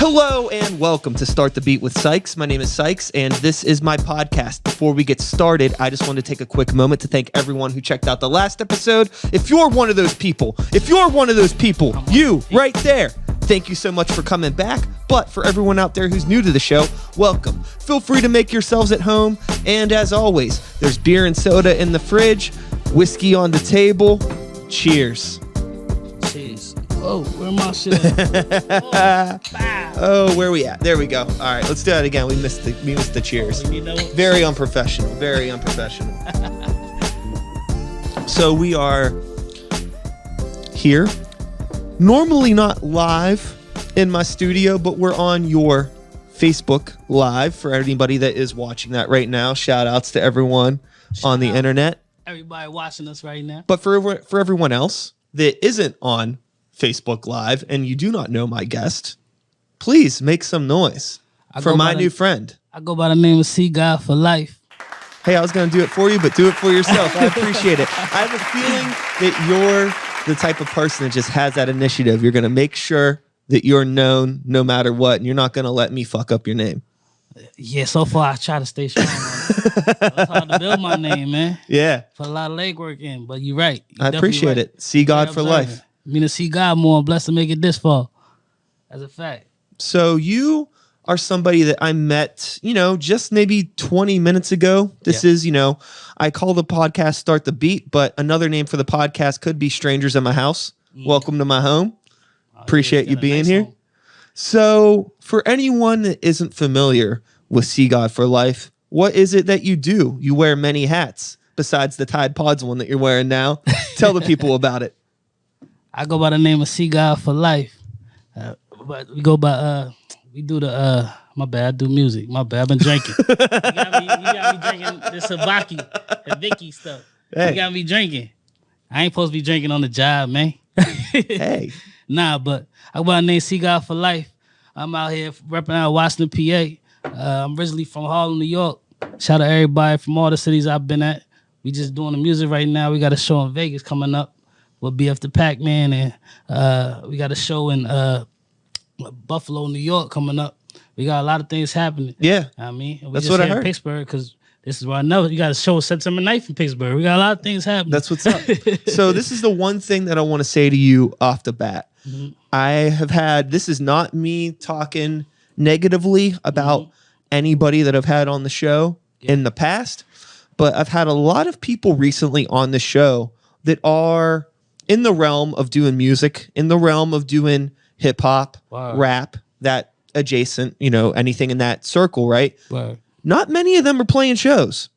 Hello and welcome to Start the Beat with Sykes. My name is Sykes and this is my podcast. Before we get started, I just want to take a quick moment to thank everyone who checked out the last episode. If you're one of those people, you right there, thank you so much for coming back. But for everyone out there who's new to the show, welcome. Feel free to make yourselves at home. And as always, there's beer and soda in the fridge, whiskey on the table. Cheers. Cheers. Oh, where my shit at? Oh, where we at? There we go. All right, let's do that again. We missed the cheers. Very unprofessional. Very unprofessional. So we are here. Normally not live in my studio, but we're on your Facebook Live for anybody that is watching that right now. Shout outs to everyone on the internet. Everybody watching us right now. But for everyone else that isn't on Facebook Live and you do not know my guest, please make some noise for my new friend. I go by the name of C-God4Life. Hey, I was going to do it for you, but do it for yourself. I appreciate it. I have a feeling that you're the type of person that just has that initiative. You're going to make sure that you're known no matter what, and you're not going to let me fuck up your name. Yeah, so far I try to stay strong. It's hard to build my name, man. Yeah. Put a lot of legwork in, but you're right. I appreciate it. C-God4Life. Me to see God more. I'm blessed to make it this far. That's a fact. So you are somebody that I met, just maybe 20 minutes ago. This is, I call the podcast Start the Beat, but another name for the podcast could be Strangers in My House. Welcome to my home. Appreciate you being here. Home. So for anyone that isn't familiar with C-God4Life, what is it that you do? You wear many hats besides the Tide Pods one that you're wearing now. Tell the people about it. I go by the name of C-God4Life. But we go by, we do the, my bad, I do music. My bad, I've been drinking. you got me drinking this Sabaki and Vicky stuff. Hey. You got me drinking. I ain't supposed to be drinking on the job, man. Hey. Nah, but I go by the name C-God4Life. I'm out here repping out Washington, PA. I'm originally from Harlem, New York. Shout out to everybody from all the cities I've been at. We just doing the music right now. We got a show in Vegas coming up. We'll be after Pac-Man, and we got a show in Buffalo, New York coming up. We got a lot of things happening. Yeah. We that's just what I here heard. In Pittsburgh, because this is where I know. You got a show September 9th in Pittsburgh. We got a lot of things happening. That's what's up. So this is the one thing that I want to say to you off the bat. Mm-hmm. I have had, this is not me talking negatively about anybody that I've had on the show in the past, but I've had a lot of people recently on the show that are in the realm of doing music, in the realm of doing hip hop, rap, that adjacent, anything in that circle, right? Wow. Not many of them are playing shows.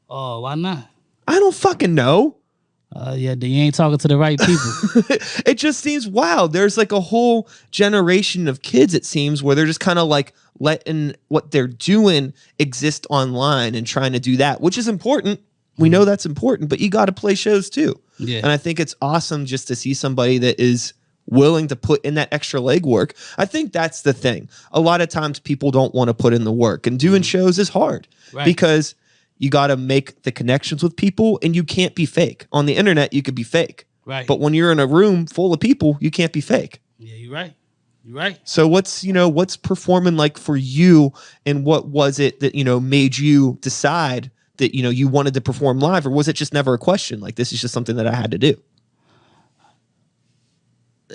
Oh, why not? I don't fucking know. Yeah, you ain't talking to the right people. It just seems, wow, there's like a whole generation of kids, it seems, where they're just kind of like letting what they're doing exist online and trying to do that, which is important. We know that's important, but you got to play shows too. Yeah. And I think it's awesome just to see somebody that is willing to put in that extra legwork. I think that's the thing. A lot of times people don't want to put in the work, and doing shows is hard because you got to make the connections with people, and you can't be fake. On the internet, you could be fake. Right. But when you're in a room full of people, you can't be fake. Yeah, you're right. You're right. So what's performing like for you, and what was it that, made you decide that, you wanted to perform live, or was it just never a question? Like, this is just something that I had to do.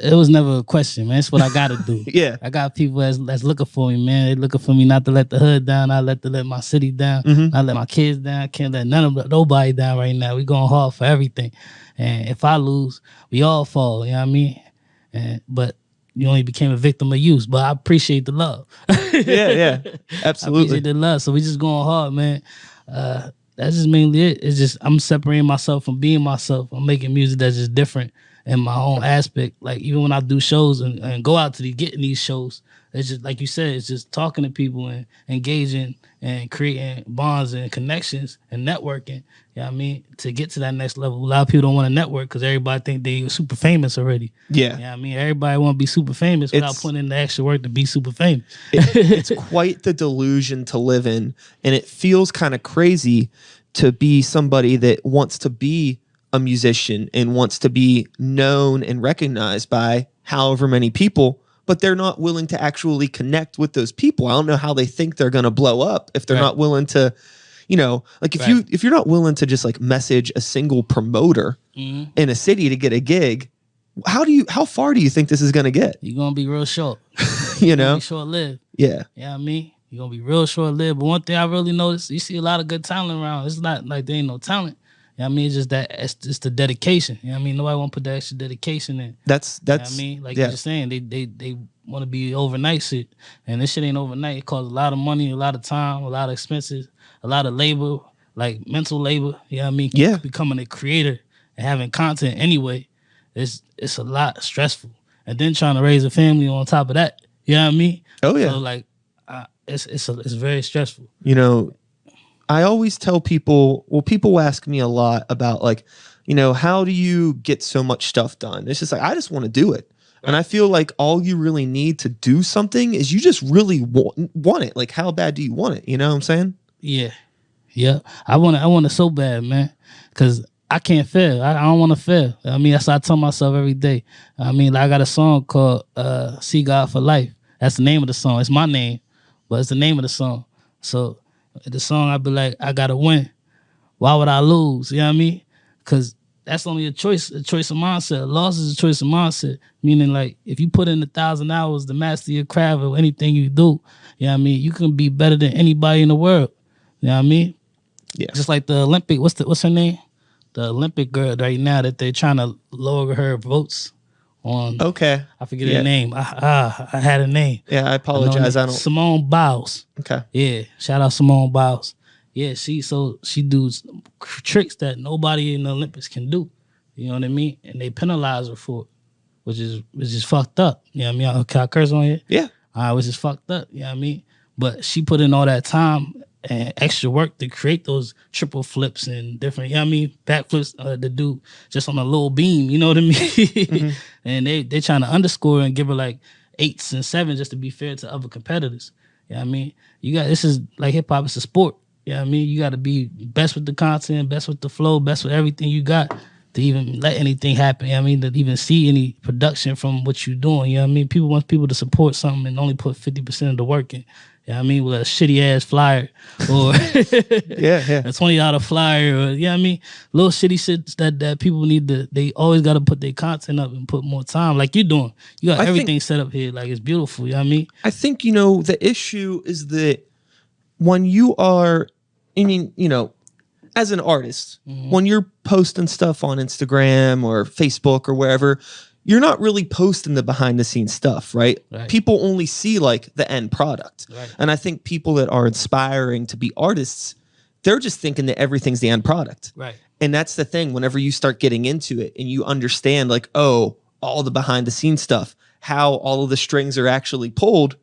It was never a question, man. It's what I got to do. Yeah. I got people that's looking for me, man. They looking for me not to let the hood down. I let my city down. Not let my kids down. I can't let nobody down right now. We going hard for everything. And if I lose, we all fall. You know what I mean? But you only became a victim of use. But I appreciate the love. Yeah. Absolutely. I appreciate the love. So we just going hard, man. That's just mainly it. It's just I'm separating myself from being myself. I'm making music that's just different in my own aspect. Like, even when I do shows and go out to getting these shows, it's just like you said, it's just talking to people and engaging and creating bonds and connections and networking. You know what I mean? To get to that next level. A lot of people don't want to network because everybody think they super famous already. Yeah. You know what I mean? Everybody want to be super famous without putting in the extra work to be super famous. It's quite the delusion to live in, and it feels kind of crazy to be somebody that wants to be a musician and wants to be known and recognized by however many people, but they're not willing to actually connect with those people. I don't know how they think they're going to blow up if they're Right. not willing to, you know, like if you're not willing to just like message a single promoter in a city to get a gig, how far do you think this is going to get? You're gonna be real short. You know, short lived. yeah. You know what I mean? You're gonna be real short lived. But one thing I really noticed, you see a lot of good talent around. It's not like there ain't no talent. You know what I mean? It's just that it's just the dedication. You know what I mean? Nobody wanna put that extra dedication in. That's You know what I mean? Like you're just saying, they wanna be overnight shit. And this shit ain't overnight. It costs a lot of money, a lot of time, a lot of expenses, a lot of labor, like mental labor. You know what I mean? Yeah. Becoming a creator and having content anyway, it's a lot stressful. And then trying to raise a family on top of that. You know what I mean? Oh yeah. So like it's very stressful. You know, I always tell people, well, people ask me a lot about like, you know, how do you get so much stuff done? It's just like, I just want to do it. And I feel like all you really need to do something is you just really want it. Like, how bad do you want it? You know what I'm saying? Yeah. Yeah. I want it so bad, man. Cause I can't fail. I don't want to fail. I mean, that's what I tell myself every day. I mean, like, I got a song called C-God4Life. That's the name of the song. It's my name, but it's the name of the song. So the song, I'd be like, I gotta win. Why would I lose? You know what I mean? Because that's only a choice of mindset. A loss is a choice of mindset. Meaning, like, if you put in 1,000 hours to master your craft or anything you do, you know what I mean? You can be better than anybody in the world. You know what I mean? Yeah. Just like the Olympic, what's her name? The Olympic girl right now that they're trying to lower her votes on. Okay. I forget her name. I had a name. Yeah, I apologize. I don't. Simone Biles. Okay. Yeah, shout out Simone Biles. Yeah, she does tricks that nobody in the Olympics can do. You know what I mean? And they penalize her for it, which is fucked up. You know what I mean? Can I curse on here? Yeah. Which is fucked up. You know what I mean? But she put in all that time and extra work to create those triple flips and different, you know what I mean, backflips to do just on a little beam, you know what I mean? And they trying to underscore and give her like 8s and 7s just to be fair to other competitors. You know what I mean? This is like hip hop, it's a sport. You know what I mean? You got to be best with the content, best with the flow, best with everything you got to even let anything happen. You know what I mean? To even see any production from what you're doing. You know what I mean? People want people to support something and only put 50% of the work in. You know what I mean? With a shitty ass flyer or a $20 flyer or, you know what I mean? Little shitty shit that people need to, they always got to put their content up and put more time like you're doing. You got everything set up here. Like, it's beautiful. You know what I mean? I think, you know, the issue is that when you are, I mean, you know, as an artist, when you're posting stuff on Instagram or Facebook or wherever, you're not really posting the behind the scenes stuff, right? People only see like the end product. And I think people that are inspiring to be artists, they're just thinking that everything's the end product. And that's the thing, whenever you start getting into it and you understand like, oh, all the behind the scenes stuff, how all of the strings are actually pulled.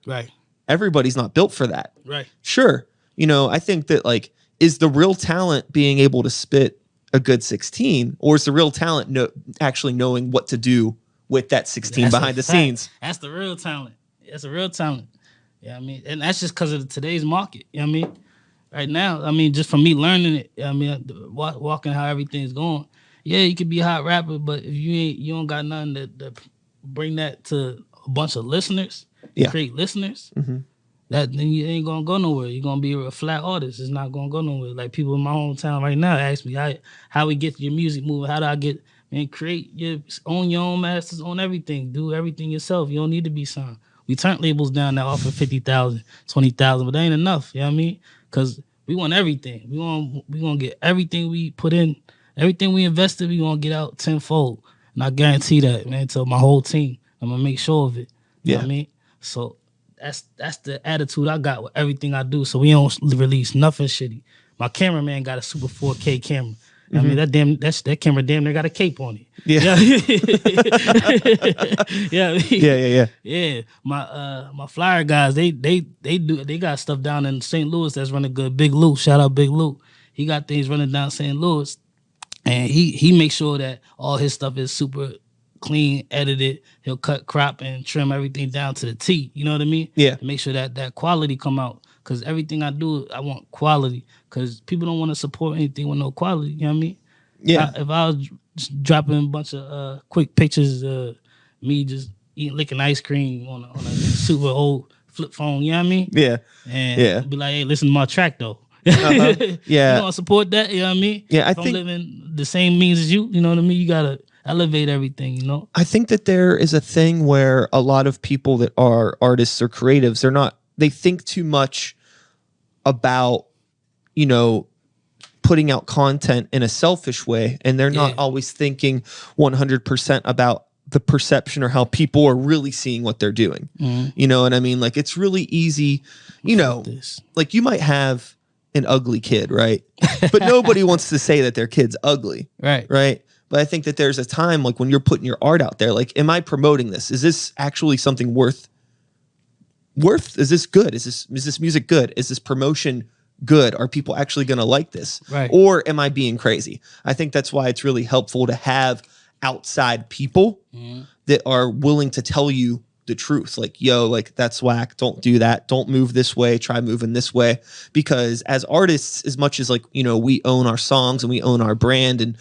Everybody's not built for that. Sure. You know, I think that like, is the real talent being able to spit a good 16, or is the real talent actually knowing what to do with that 16 behind the scenes? That's the real talent. That's a real talent. Yeah, I mean, and that's just because of today's market. You know what I mean? Right now, I mean, just from me learning it, I mean, walking how everything's going. Yeah, you could be a hot rapper, but if you don't got nothing to bring that to a bunch of listeners, create listeners, then you ain't gonna go nowhere. You're gonna be a flat artist. It's not gonna go nowhere. Like, people in my hometown right now ask me how we get your music moving. How do I get, man, create own your own masters, own everything. Do everything yourself. You don't need to be signed. We turn labels down that offer 50,000, 20,000, but that ain't enough. You know what I mean? Because we want everything. We gonna get everything we put in, everything we invested, we gonna get out tenfold. And I guarantee that, man, to my whole team. I'm gonna make sure of it. You know what I mean? So that's the attitude I got with everything I do. So we don't release nothing shitty. My cameraman got a super 4K camera. I mean, that camera damn near got a cape on it. Yeah. My flyer guys, they got stuff down in St. Louis that's running good. Big Lou, shout out Big Lou. He got things running down St. Louis, and he makes sure that all his stuff is super clean, edited. He'll cut, crop, and trim everything down to the T. You know what I mean? Yeah. To make sure that quality come out. Because everything I do, I want quality. Because people don't want to support anything with no quality. You know what I mean? Yeah. If I was just dropping a bunch of quick pictures of me just, eating licking ice cream on a super old flip phone. You know what I mean? Yeah. And Yeah. be like, hey, listen to my track though. Uh-huh. Yeah. You gonna support that? You know what I mean? Yeah, I if I'm think living the same means as you, you know what I mean? You gotta elevate everything, you know? I think that there is a thing where a lot of people that are artists or creatives, they think too much about, you know, putting out content in a selfish way, and they're not always thinking 100% about the perception or how people are really seeing what they're doing. You know what I mean? Like, it's really easy, you know, like you might have an ugly kid, right? But nobody wants to say that their kid's ugly. Right. But I think that there's a time like when you're putting your art out there, like, am I promoting this? Is this actually something worth, is this good? Is this music good? Is this promotion good? Are people actually going to like this? Or am I being crazy? I think that's why it's really helpful to have outside people that are willing to tell you the truth. Like, yo, like, that's whack. Don't do that. Don't move this way. Try moving this way. Because as artists, as much as like, you know, we own our songs and we own our brand and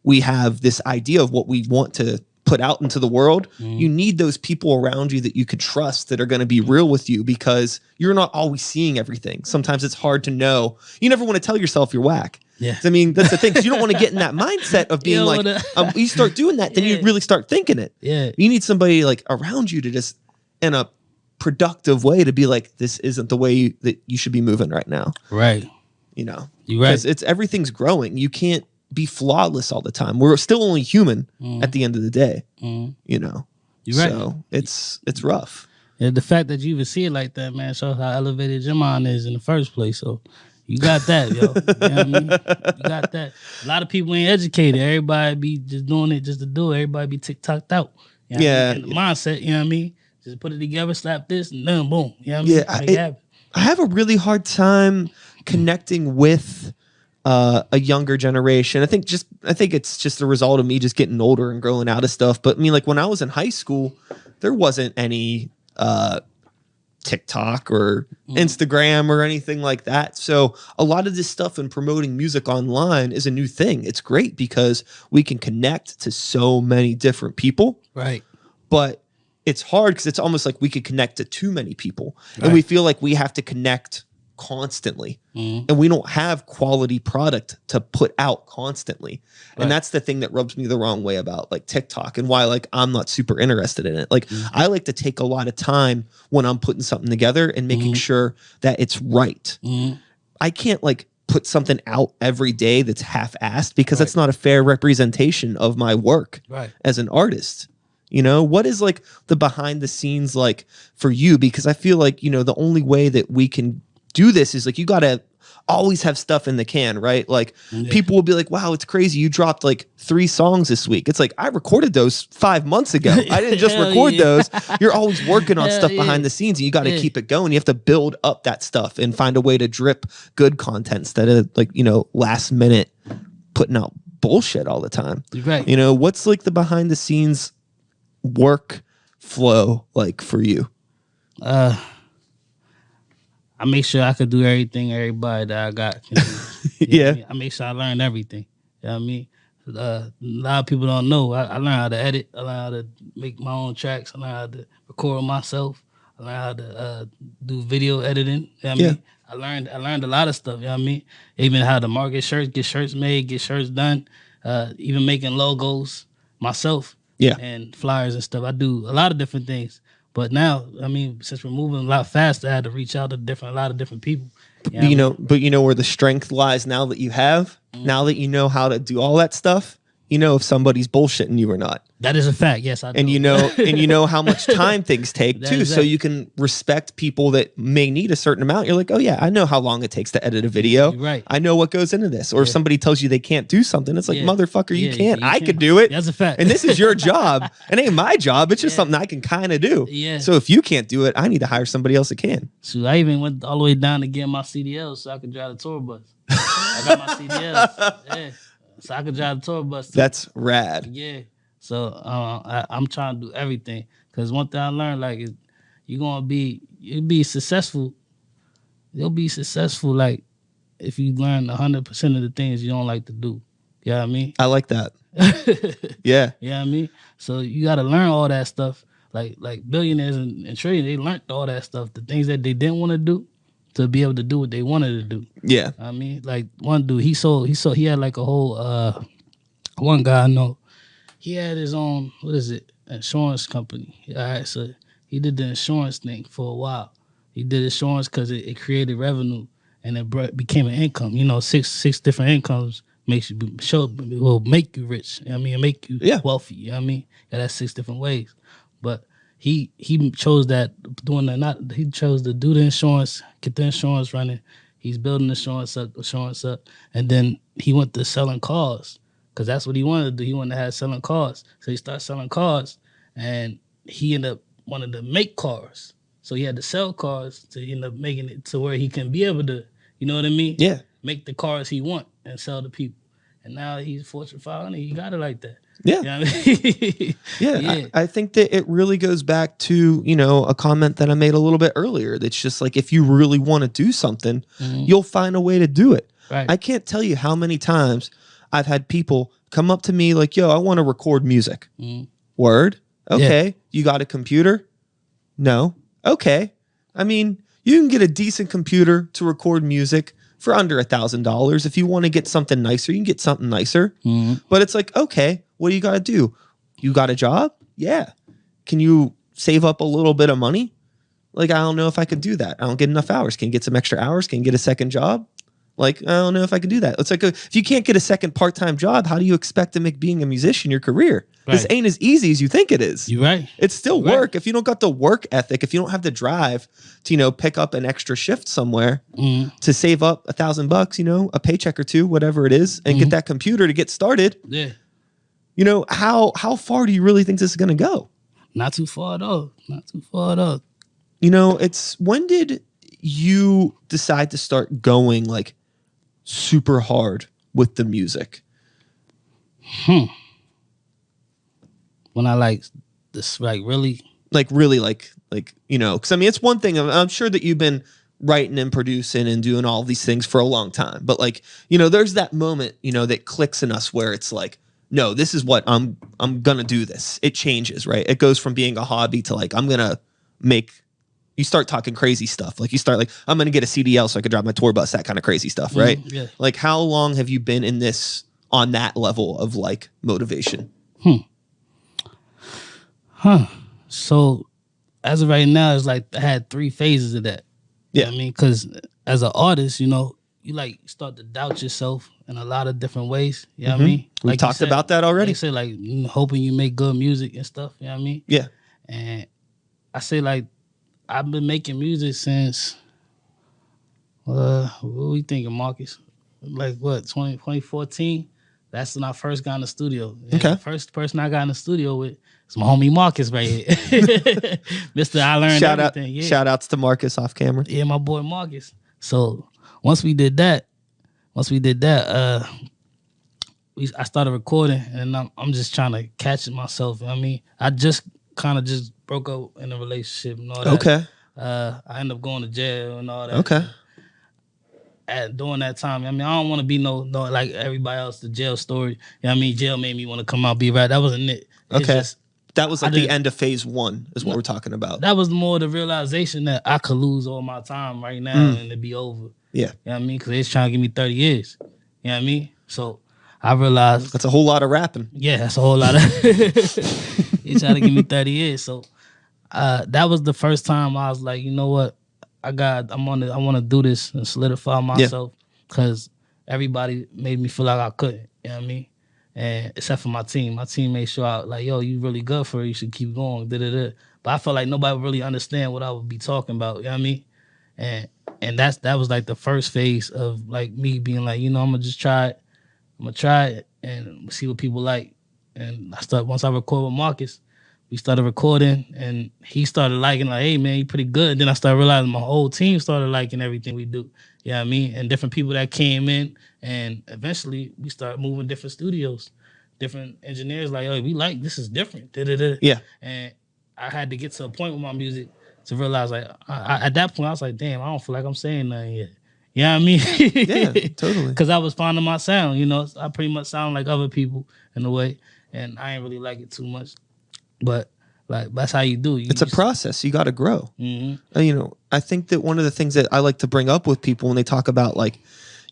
we have this idea of what we want to put out into the world, you need those people around you that you could trust that are going to be real with you, because you're not always seeing everything. Sometimes it's hard to know. You never want to tell yourself you're whack. Yeah. I mean, that's the thing, because you don't want to get in that mindset of being like, you start doing that, then you really start thinking it. Yeah. You need somebody like around you to just, in a productive way, to be like, this isn't the way that you should be moving right now. Right. You know, you're right. Because everything's growing. You can't be flawless all the time. We're still only human at the end of the day. You know, you're right. So it's rough. Yeah, the fact that you even see it like that, man, shows how elevated your mind is in the first place. So you got that, yo. You know what I mean? You got that. A lot of people ain't educated. Everybody be just doing it just to do it. Everybody be TikToked out. You know what I mean? The mindset, you know what I mean? Just put it together, slap this, and then boom. You know what I mean? Yeah, Make it happen. I have a really hard time connecting with a younger generation. I think it's just the result of me just getting older and growing out of stuff. But I mean, like when I was in high school, there wasn't any TikTok or Instagram or anything like that. So a lot of this stuff and promoting music online is a new thing. It's great because we can connect to so many different people. Right. But it's hard because it's almost like we could connect to too many people. And we feel like we have to connect constantly. And we don't have quality product to put out constantly. And that's the thing that rubs me the wrong way about like TikTok, and why like I'm not super interested in it. Like I like to take a lot of time when I'm putting something together and making sure that it's right. I can't like put something out every day that's half-assed, because that's not a fair representation of my work as an artist. You know, what is like the behind the scenes like for you? Because I feel like, you know, the only way that we can do this is like, you got to always have stuff in the can, right? Like people will be like, wow, it's crazy. You dropped like 3 songs this week. It's like, I recorded those 5 months ago. I didn't just record those. You're always working on stuff behind the scenes, and you got to keep it going. You have to build up that stuff and find a way to drip good content instead of like, you know, last minute putting out bullshit all the time. Right. You know, what's like the behind the scenes work flow like for you? I make sure I could do everything everybody that I got can do. Yeah. I make sure I learn everything. You know what I mean? A lot of people don't know. I learned how to edit. I learned how to make my own tracks. I learned how to record myself. I learned how to do video editing. You know what I mean? I learned a lot of stuff. You know what I mean? Even how to market shirts, get shirts made, get shirts done. Even making logos myself. Yeah. And flyers and stuff. I do a lot of different things. But now, I mean, since we're moving a lot faster, I had to reach out to a lot of different people. You know, but you know where the strength lies now that you have, now that you know how to do all that stuff, you know if somebody's bullshitting you or not. That is a fact. Yes, I do. And you know how much time things take too. So you can respect people that may need a certain amount. You're like, oh yeah, I know how long it takes to edit a video. Right. I know what goes into this. Or if somebody tells you they can't do something, it's like, motherfucker, you can't. I could do it. That's a fact. And this is your job. It ain't my job. It's just something I can kind of do. Yeah. So if you can't do it, I need to hire somebody else that can. So I even went all the way down to get my CDLs so I could drive the tour bus. I got my CDLs. Yeah. So I could drive the tour bus too. That's rad. Yeah. So I'm trying to do everything, because one thing I learned, like, is you'll be successful. You'll be successful, like, if you learn 100% of the things you don't like to do. You know what I mean? I like that. Yeah. You know what I mean? So you got to learn all that stuff. like billionaires and trillions, they learned all that stuff, the things that they didn't want to do, to be able to do what they wanted to do. Yeah. I mean, like one dude, he had like a whole one guy I know, he had his own, what is it, insurance company. All right, so he did the insurance thing for a while. He did insurance because it created revenue and it became an income. You know, six different incomes makes you will make you rich. You know what I mean, and make you wealthy. You know what I mean, yeah, that's 6 different ways. But he chose that doing that. Not he chose to do the insurance, get the insurance running. He's building insurance up, and then he went to selling cars. Because that's what he wanted to do. He wanted to have selling cars. So he started selling cars, and he ended up wanting to make cars. So he had to sell cars to end up making it to where he can be able to, you know what I mean? Yeah. Make the cars he want and sell to people. And now he's Fortune 500. He got it like that. Yeah. You know what I mean? Yeah. I think that it really goes back to, a comment that I made a little bit earlier. That's just like, if you really want to do something, you'll find a way to do it. Right. I can't tell you how many times I've had people come up to me like, yo, I want to record music. Word? Okay. Yeah. You got a computer? No. Okay. I mean, you can get a decent computer to record music for under $1,000. If you want to get something nicer, you can get something nicer. But it's like, okay, what do you got to do? You got a job? Yeah. Can you save up a little bit of money? Like, I don't know if I could do that. I don't get enough hours. Can you get some extra hours? Can you get a second job? Like, I don't know if I can do that. It's like, if you can't get a second part-time job, how do you expect to make being a musician your career? Right. This ain't as easy as you think it is. You're right. It's still work. Right. If you don't got the work ethic, if you don't have the drive to, pick up an extra shift somewhere to save up $1,000, a paycheck or two, whatever it is, and get that computer to get started. Yeah. How far do you really think this is going to go? Not too far at all. Not too far at all. It's, when did you decide to start going like super hard with the music? When I like this, really, because I mean, it's one thing. I'm sure that you've been writing and producing and doing all these things for a long time, but there's that moment, that clicks in us where it's like, no, this is what I'm gonna do this. It changes, right? It goes from being a hobby to like, I'm gonna make. You start talking crazy stuff. Like you start like, I'm going to get a CDL so I can drive my tour bus, that kind of crazy stuff, right? Yeah. Like, how long have you been in this on that level of like motivation? So as of right now, it's like I had 3 phases of that. Yeah. You know what I mean? Because as an artist, you like start to doubt yourself in a lot of different ways. You know what I mean? We talked about that already. Like say like hoping you make good music and stuff. You know what I mean? Yeah. And I say like, I've been making music since, what we thinking, Marcus? Like what, 2014? That's when I first got in the studio. And okay. The first person I got in the studio with is my homie Marcus right here. Mr. I Learned Everything. Shout outs to Marcus off camera. Yeah, my boy Marcus. So once we did that, I started recording, and I'm just trying to catch it myself. You know what I mean? I just kind of just broke up in a relationship and all that. Okay. I ended up going to jail and all that. Okay. During that time, I mean, I don't want to be no like everybody else, the jail story. You know what I mean? Jail made me want to come out, be right. That wasn't it. Okay. That was like the end of phase 1 is what we're talking about. That was more the realization that I could lose all my time right now and it'd be over. Yeah. You know what I mean? Because they're trying to give me 30 years. You know what I mean? So I realized. That's a whole lot of rapping. Yeah, that's a whole lot of. They trying to give me 30 years. So that was the first time I was like, you know what? I want to do this and solidify myself because everybody made me feel like I couldn't. You know what I mean? And except for my team. My team made sure I like, yo, you really good for it. You should keep going. Da-da-da. But I felt like nobody would really understand what I would be talking about. You know what I mean? And that was like the first phase of like me being like, I'm gonna just try it. I'm gonna try it and see what people like. And once I record with Marcus, we started recording and he started liking, like, hey man, you pretty good. And then I started realizing my whole team started liking everything we do. You know what I mean? And different people that came in, and eventually we started moving different studios, different engineers like, oh, we like this is different. Da-da-da. Yeah. And I had to get to a point with my music to realize like at that point I was like, damn, I don't feel like I'm saying nothing yet. You know what I mean? Yeah, totally. Because I was finding my sound, I pretty much sound like other people in a way, and I ain't really like it too much. But Like that's how you do. It's a process. You got to grow. You know, I think that one of the things that I like to bring up with people when they talk about like,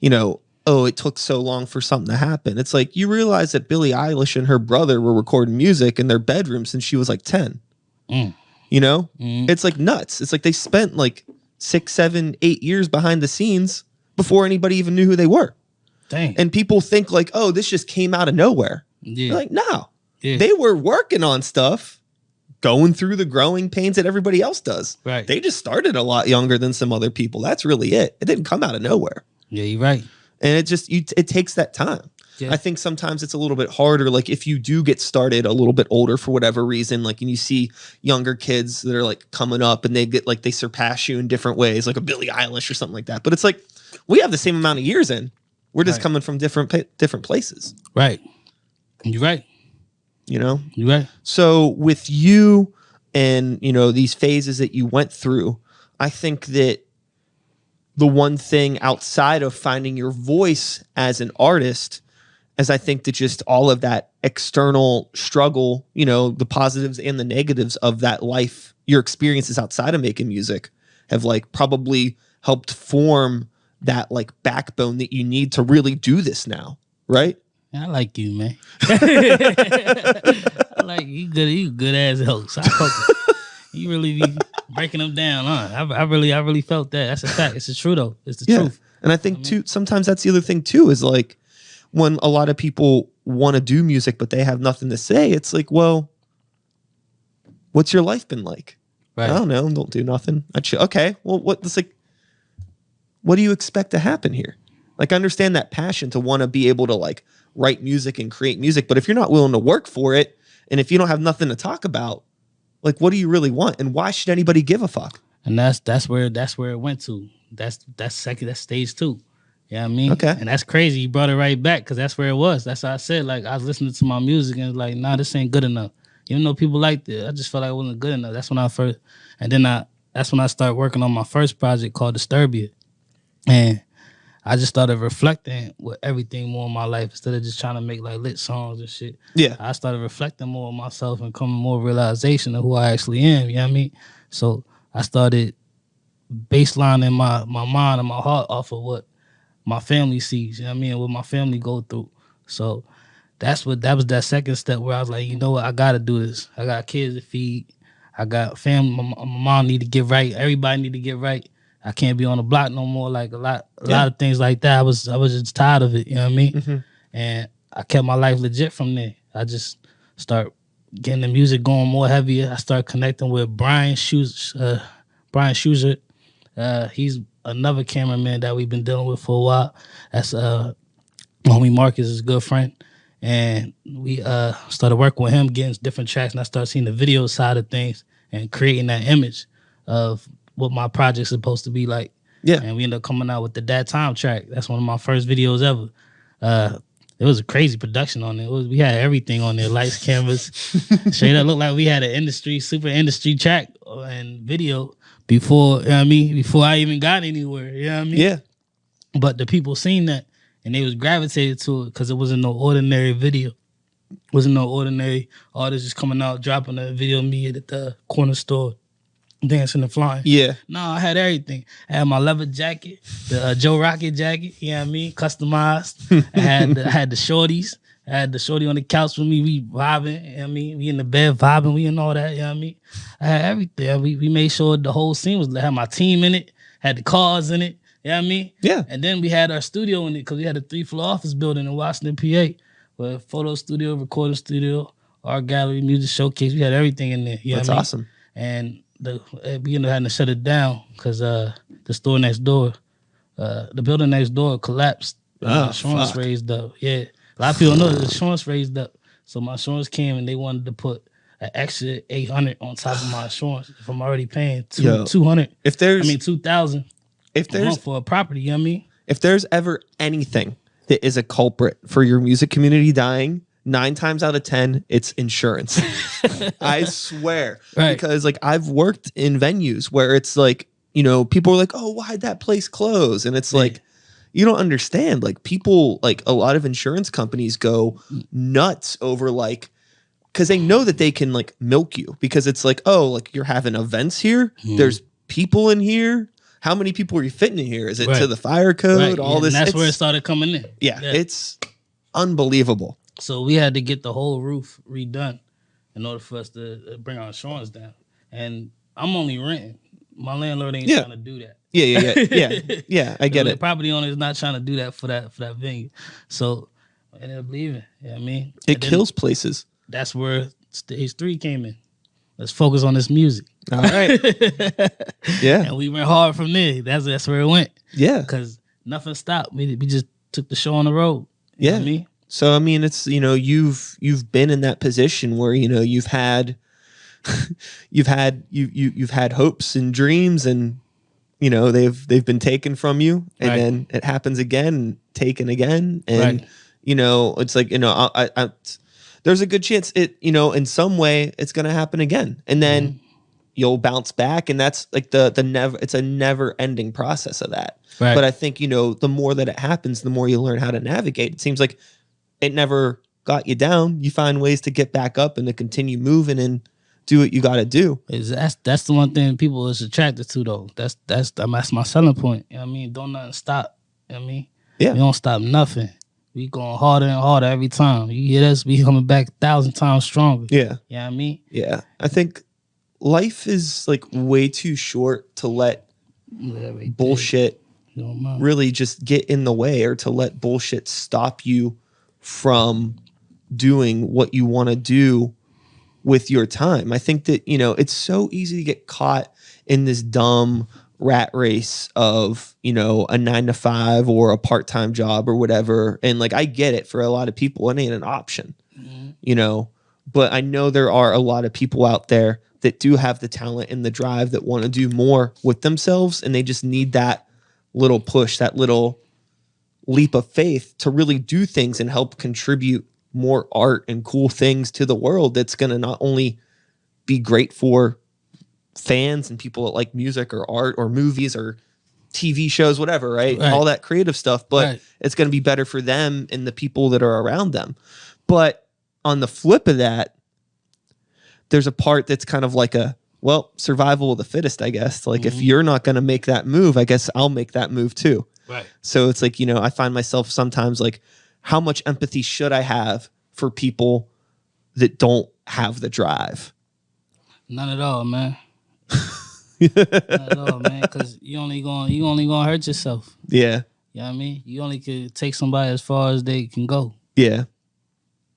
you know, oh, it took so long for something to happen. It's like you realize that Billie Eilish and her brother were recording music in their bedroom since she was like 10. You know, it's like nuts. It's like they spent like 6, 7, 8 years behind the scenes before anybody even knew who they were. Dang. And people think like, oh, this just came out of nowhere. They're like, no, they were working on stuff, going through the growing pains that everybody else does. Right. They just started a lot younger than some other people. That's really it. It didn't come out of nowhere. Yeah, you're right. And it just, it takes that time. Yeah. I think sometimes it's a little bit harder. Like if you do get started a little bit older for whatever reason, like, and you see younger kids that are like coming up and they get like, they surpass you in different ways, like a Billie Eilish or something like that. But it's like, we have the same amount of years in. We're just coming from different places. Right. You're right. You know? You're right. So with you and, you know, these phases that you went through, I think that the one thing outside of finding your voice as an artist, as I think that just all of that external struggle, you know, the positives and the negatives of that life, your experiences outside of making music have like probably helped form that like backbone that you need to really do this now. Right? I like you, man. I like you. You good ass host. You really be breaking them down, huh? I really felt that. That's a fact. It's the truth, though. It's the truth. And I think too, sometimes that's the other thing too, is like when a lot of people want to do music but they have nothing to say. It's like, well, what's your life been like? Right. I don't know. Don't do nothing. Okay. Well, what do you expect to happen here? Like, I understand that passion to want to be able to like write music and create music, but if you're not willing to work for it, and if you don't have nothing to talk about, like, what do you really want, and why should anybody give a fuck? And that's where it went to. That's stage 2. You know what I mean? Okay. And that's crazy. You brought it right back because that's where it was. That's how I said. Like, I was listening to my music and it's like, nah, this ain't good enough. Even though people liked it, I just felt like it wasn't good enough. That's when that's when I started working on my first project called Disturbia, and I just started reflecting with everything more in my life instead of just trying to make like lit songs and shit. Yeah. I started reflecting more on myself and coming more realization of who I actually am. You know what I mean? So I started baselining my mind and my heart off of what my family sees. You know what I mean? What my family go through. So that was that second step where I was like, you know what? I got to do this. I got kids to feed. I got family. My mom need to get right. Everybody need to get right. I can't be on the block no more. Like a lot of things like that. I was just tired of it. You know what I mean? Mm-hmm. And I kept my life legit from there. I just start getting the music going more heavier. I started connecting with Brian Schuster. He's another cameraman that we've been dealing with for a while. That's homie Marcus is a good friend. And we started working with him, getting different tracks, and I started seeing the video side of things and creating that image of what my project's supposed to be like. Yeah. And we ended up coming out with the That Time track. That's one of my first videos ever. It was a crazy production on it. We had everything on there, lights, cameras. Straight up looked like we had an super industry track and video before, you know what I mean? Before I even got anywhere, you know what I mean? Yeah. But the people seen that and they was gravitated to it because it wasn't no ordinary video. It wasn't no ordinary artist just coming out, dropping a video of me at the corner store, dancing and flying. Yeah. No, I had everything. I had my leather jacket, the Joe Rocket jacket, you know what I mean? Customized. I had the shorties. I had the shorty on the couch with me. We vibing, you know what I mean? We in the bed vibing, we and all that, you know what I mean? I had everything. We made sure the whole scene had my team in it, had the cars in it, you know what I mean? Yeah. And then we had our studio in it because we had a 3-floor office building in Washington, PA, with a photo studio, recording studio, art gallery, music showcase. We had everything in there. You know That's what I mean? awesome. And we ended up having to shut it down because the store next door, the building next door collapsed. Oh, insurance raised up. Yeah. A lot of people know the insurance raised up. So my insurance came and they wanted to put an extra $800 on top of my insurance if I'm already paying $200. If there's, $2,000. If there's for a property, you know what I mean? If there's ever anything that is a culprit for your music community dying, 9 times out of 10, it's insurance. I swear. Right. Because like I've worked in venues where it's like, you know, people are like, oh, why'd that place close? And it's like, you don't understand. Like people, like a lot of insurance companies go nuts over like because they know that they can like milk you, because it's like, oh, like you're having events here. There's people in here. How many people are you fitting in here? Is it to the fire code? All this. And that's where it started coming in. Yeah, it's unbelievable. So we had to get the whole roof redone in order for us to bring our insurance down. And I'm only renting. My landlord ain't trying to do that. Yeah. I get the it. Property owner is not trying to do that for that venue. So I ended up leaving. You know what I mean? It kills places. That's where stage 3 came in. Let's focus on this music. All right. Yeah. And we went hard from there. That's where it went. Yeah. Because nothing stopped. We just took the show on the road. You know what I mean? So I mean, it's, you know, you've been in that position where, you know, you've had hopes and dreams, and you know they've been taken from you, and then it happens again, and taken again, and you know, it's like, you know, I there's a good chance it, you know, in some way it's gonna happen again, and then you'll bounce back, and that's like it's a never ending process of that. But I think, you know, the more that it happens, the more you learn how to navigate. It seems like it never got you down. You find ways to get back up and to continue moving and do what you got to do. That's the one thing people is attracted to, though. That's my selling point. You know what I mean? Don't nothing stop. You know what I mean? Yeah. We don't stop nothing. We going harder and harder every time. You hear us, we coming back 1,000 times stronger. Yeah. You know what I mean? Yeah. I think life is like way too short to let bullshit really just get in the way, or to let bullshit stop you from doing what you want to do with your time. I think that, you know, it's so easy to get caught in this dumb rat race of, you know, a 9-to-5 or a part-time job or whatever. And like, I get it, for a lot of people, it ain't an option, you know, but I know there are a lot of people out there that do have the talent and the drive that want to do more with themselves. And they just need that little push, that little leap of faith to really do things and help contribute more art and cool things to the world. That's going to not only be great for fans and people that like music or art or movies or TV shows, whatever, right? All that creative stuff, but it's going to be better for them and the people that are around them. But on the flip of that, there's a part that's kind of like survival of the fittest, I guess. Like, if you're not going to make that move, I guess I'll make that move too. Right. So it's like, you know, I find myself sometimes like, how much empathy should I have for people that don't have the drive? None at all, man. None at all, man. Because you only gonna hurt yourself. Yeah. You know what I mean? You only could take somebody as far as they can go. Yeah.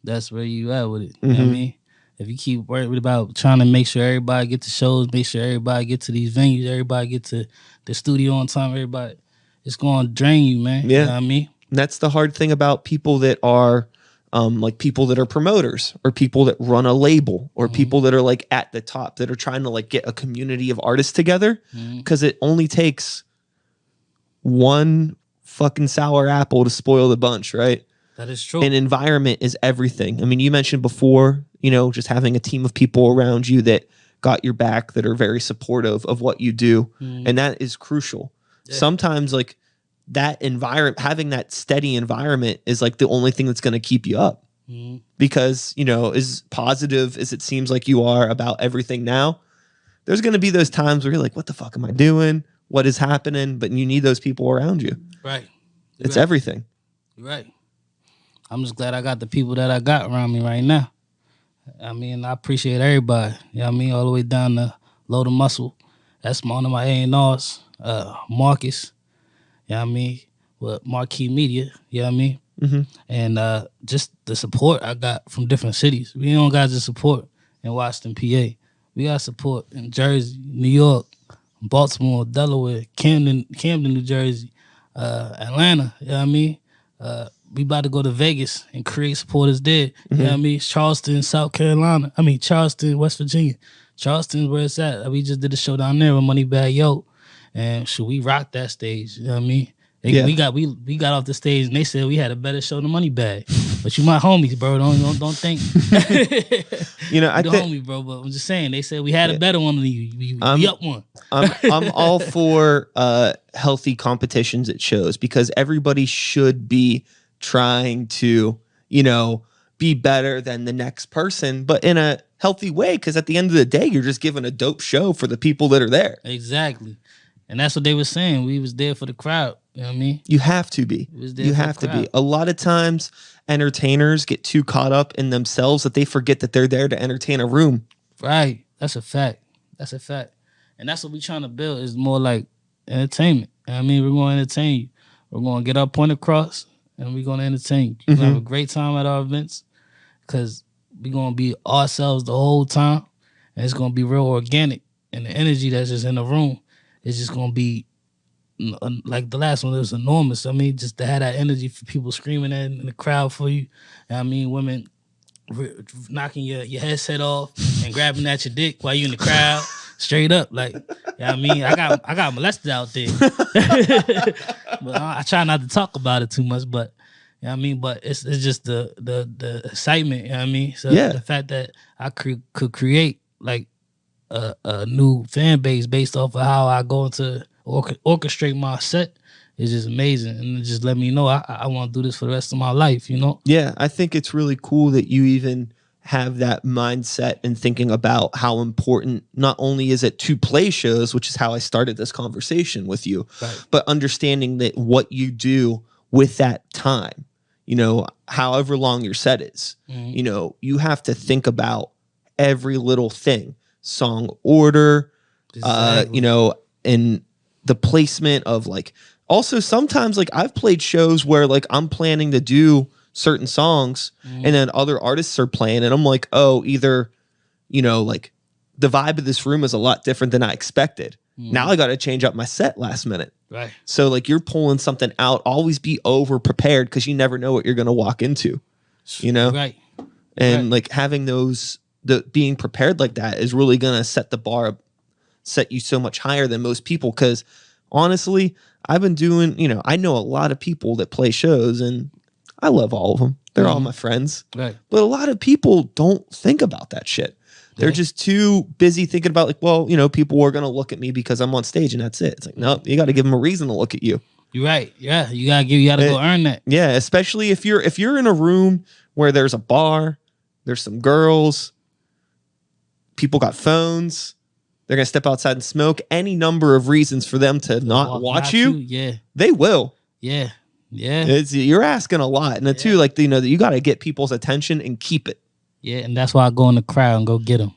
That's where you at with it. You know what I mean? If you keep worried about trying to make sure everybody get to shows, make sure everybody get to these venues, everybody get to the studio on time, everybody, it's going to drain you, man. Yeah. You know what I mean? And that's the hard thing about people that are like people that are promoters, or people that run a label, or people that are like at the top, that are trying to like get a community of artists together, because it only takes one fucking sour apple to spoil the bunch, right? That is true. And environment is everything. I mean, you mentioned before, you know, just having a team of people around you that got your back, that are very supportive of what you do. And that is crucial. Yeah. Sometimes like that environment, having that steady environment is like the only thing that's going to keep you up. Because, you know, as positive as it seems like you are about everything now, there's going to be those times where you're like, what the fuck am I doing? What is happening? But you need those people around you. Right. It's everything. You're right. I'm just glad I got the people that I got around me right now. I mean, I appreciate everybody. You know what I mean? All the way down to Low to Muscle. That's one of my A&Rs. Marcus. You know what I mean? With Marquee Media. You know what I mean? And just the support I got from different cities. We don't got just support in Washington, PA. We got support in Jersey, New York, Baltimore, Delaware, Camden, New Jersey, Atlanta. You know what I mean? We about to go to Vegas and create supporters there. You know what I mean? Charleston, South Carolina. Charleston, West Virginia. Charleston, where it's at. We just did a show down there with Moneybag Yo. And we rocked that stage. You know what I mean? We got off the stage and they said we had a better show than Moneybag. But you my homies, bro. Don't think. You know, I think homie, bro. But I'm just saying, they said we had a better one than you. We up one. I'm all for healthy competitions at shows, because everybody should be trying to, you know, be better than the next person, but in a healthy way. Because at the end of the day, you're just giving a dope show for the people that are there. Exactly. And that's what they were saying. We was there for the crowd. You know what I mean? You have to be. You have to be. A lot of times, entertainers get too caught up in themselves that they forget that they're there to entertain a room. Right. That's a fact. That's a fact. And that's what we're trying to build is more like entertainment. You know what I mean? We're going to entertain you. We're going to get our point across and we're going to entertain you. You're going to have a great time at our events because we're going to be ourselves the whole time and it's going to be real organic. And the energy that's just in the room is just going to be like the last one. It was enormous. I mean, just to have that energy for people screaming in the crowd for you. And I mean, women knocking your headset off and grabbing at your dick while you in the crowd. Straight up, like, you know what I mean? I got molested out there. But I try not to talk about it too much, but you know what I mean? But it's just the excitement, you know what I mean? So the fact that I could create like a new fan base based off of how I go into orchestrate my set is just amazing. And it just let me know I want to do this for the rest of my life, you know? Yeah, I think it's really cool that you even have that mindset and thinking about how important not only is it to play shows, which is how I started this conversation with you, but understanding that what you do with that time, you know, however long your set is, you know, you have to think about every little thing, song order, you know, and the placement of like, also sometimes like I've played shows where like I'm planning to do certain songs and then other artists are playing and I'm like, oh, either, you know, like the vibe of this room is a lot different than I expected. Now I got to change up my set last minute. Right. So like you're pulling something out, always be over prepared because you never know what you're going to walk into, you know? Right. And like having being prepared like that is really going to set the bar, set you so much higher than most people. Because honestly, I've been doing, you know, I know a lot of people that play shows and I love all of them. They're all my friends. Right. But a lot of people don't think about that shit. They're just too busy thinking about like, well, you know, people are going to look at me because I'm on stage and that's it. It's like, no, you got to give them a reason to look at you. You're right. Yeah. You got to go earn that. Yeah. Especially if you're in a room where there's a bar, there's some girls, people got phones, they're going to step outside and smoke. Any number of reasons for them to not watch you. Yeah. They will. Yeah. Yeah. You're asking a lot. And then too, like, you know, you got to get people's attention and keep it. Yeah. And that's why I go in the crowd and go get them.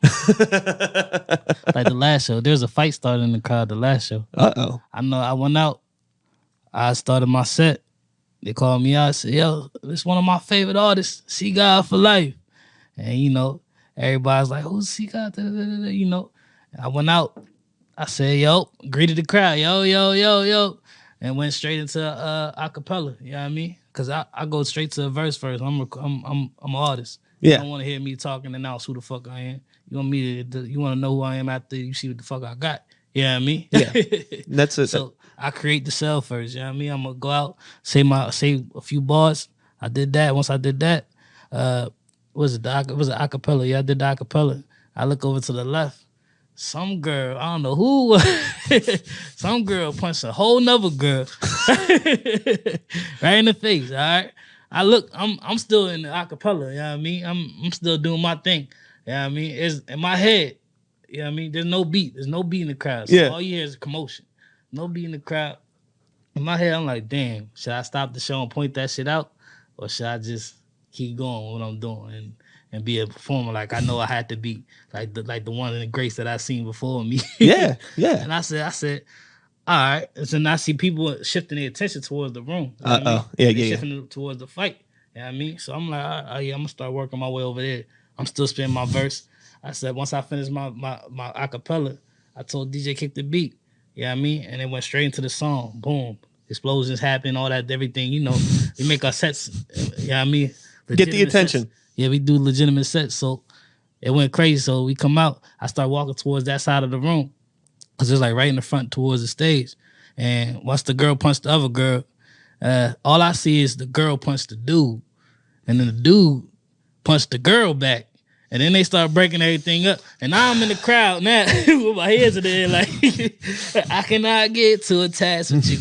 Like the last show. There's a fight started in the crowd the last show. Uh-oh. I know I went out. I started my set. They called me out. I said, yo, this one of my favorite artists, C-God4Life. And, you know, everybody's like, who's C-God? You know. I went out. I said, yo, greeted the crowd. Yo, yo, yo, yo. And went straight into acapella. You know what I mean? Because I go straight to a verse first. I'm an artist. Yeah. You don't want to hear me talking and announce who the fuck I am. You want me to? You want to know who I am after you see what the fuck I got. You know what I mean? Yeah. That's it. So I create the cell first. You know what I mean? I'm gonna go out, say a few bars. I did that. Once I did that, it was acapella. Yeah, I did the acapella. I look over to the left. Some girl, I don't know who, some girl punched a whole nother girl right in the face. All right, I look, I'm still in the acapella. You know what I mean? I'm still doing my thing. You know what I mean? It's in my head. You know what I mean? There's no beat. There's no beat in the crowd. So all you hear is commotion. No beat in the crowd. In my head, I'm like, damn, should I stop the show and point that shit out, or should I just keep going with what I'm doing and be a performer like I know I had to be, like the one in the grace that I seen before me. Yeah. And I said, all right. And so now I see people shifting their attention towards the room. You know what I mean? Yeah. Shifting towards the fight. You know what I mean? So I'm like, all right, yeah, I'm gonna start working my way over there. I'm still spinning my verse. I said, once I finish my acapella, I told DJ kick the beat. You know what I mean? And it went straight into the song. Boom. Explosions happen, all that, everything. You know, we make our sets, you know what I mean? Get the attention. Sets. Yeah, we do legitimate sets. So it went crazy. So we come out. I start walking towards that side of the room because it's like right in the front towards the stage. And once the girl punched the other girl, all I see is the girl punched the dude. And then the dude punched the girl back. And then they start breaking everything up. And now I'm in the crowd now with my heads in the air like, I cannot get too attached with you.